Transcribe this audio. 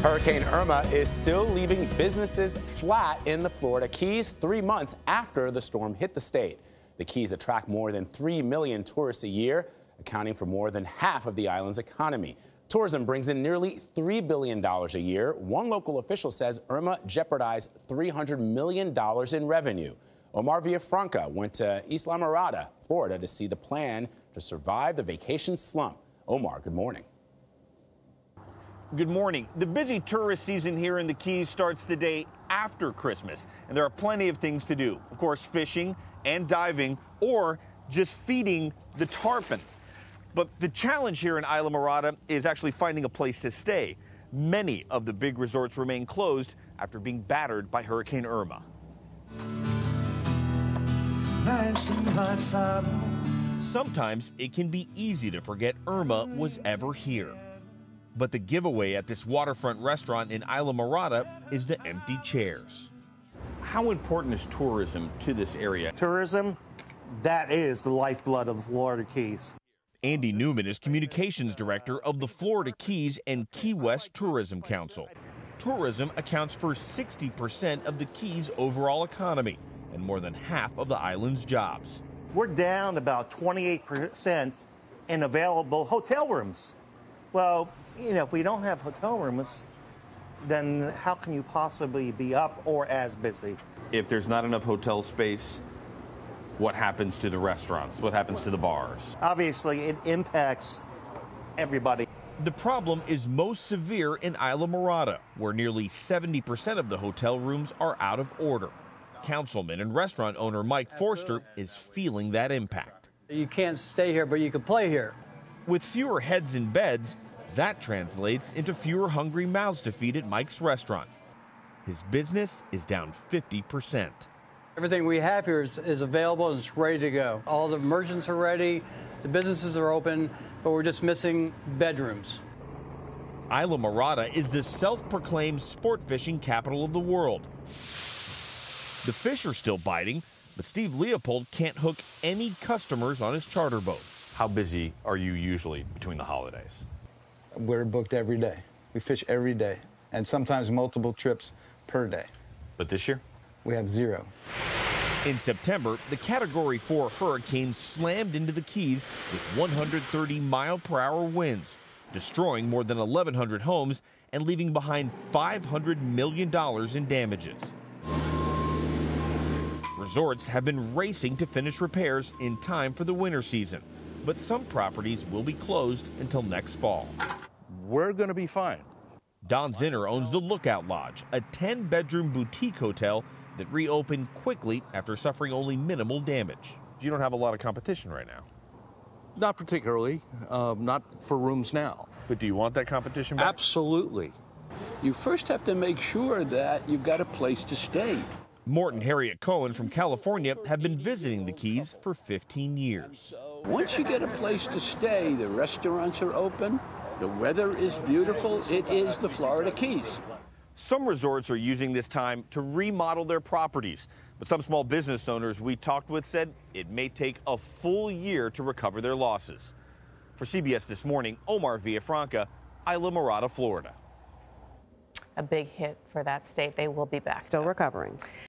Hurricane Irma is still leaving businesses flat in the Florida Keys 3 months after the storm hit the state. The Keys attract more than 3 million tourists a year, accounting for more than half of the island's economy. Tourism brings in nearly $3 billion a year. One local official says Irma jeopardized $300 million in revenue. Omar Villafranca went to Isla Mirada, Florida, to see the plan to survive the vacation slump. Omar, good morning. Good morning. The busy tourist season here in the Keys starts the day after Christmas, and there are plenty of things to do. Of course, fishing and diving, or just feeding the tarpon. But the challenge here in Isla Mirada is actually finding a place to stay. Many of the big resorts remain closed after being battered by Hurricane Irma. Sometimes it can be easy to forget Irma was ever here. But the giveaway at this waterfront restaurant in Isla Mirada is the empty chairs. How important is tourism to this area? Tourism, that is the lifeblood of the Florida Keys. Andy Newman is communications director of the Florida Keys and Key West Tourism Council. Tourism accounts for 60% of the Keys' overall economy and more than half of the island's jobs. We're down about 28% in available hotel rooms. Well, you know, if we don't have hotel rooms, then how can you possibly be up or as busy? If there's not enough hotel space, what happens to the restaurants? What happens to the bars? Obviously, it impacts everybody. The problem is most severe in Isla Mirada, where nearly 70% of the hotel rooms are out of order. Councilman and restaurant owner Mike Forster is feeling that impact. You can't stay here, but you can play here. With fewer heads in beds, that translates into fewer hungry mouths to feed at Mike's restaurant. His business is down 50%. Everything we have here is available and it's ready to go. All the merchants are ready, the businesses are open, but we're just missing bedrooms. Isla Mirada is the self-proclaimed sport fishing capital of the world. The fish are still biting, but Steve Leopold can't hook any customers on his charter boat. How busy are you usually between the holidays? We're booked every day. We fish every day, and sometimes multiple trips per day. But this year? We have 0. In September, the Category 4 hurricane slammed into the Keys with 130-mile-per-hour winds, destroying more than 1,100 homes and leaving behind $500 million in damages. Resorts have been racing to finish repairs in time for the winter season, but some properties will be closed until next fall. We're going to be fine. Don Zinner owns the Lookout Lodge, a 10-bedroom boutique hotel that reopened quickly after suffering only minimal damage. You don't have a lot of competition right now. Not particularly, not for rooms now. But do you want that competition back? Absolutely. You first have to make sure that you've got a place to stay. Mort and Harriet Cohen from California have been visiting the Keys for 15 years. Once you get a place to stay, the restaurants are open, the weather is beautiful, it is the Florida Keys. Some resorts are using this time to remodel their properties, but some small business owners we talked with said it may take a full year to recover their losses. For CBS This Morning, Omar Villafranca, Isla Mirada, Florida. A big hit for that state. They will be back. Still recovering.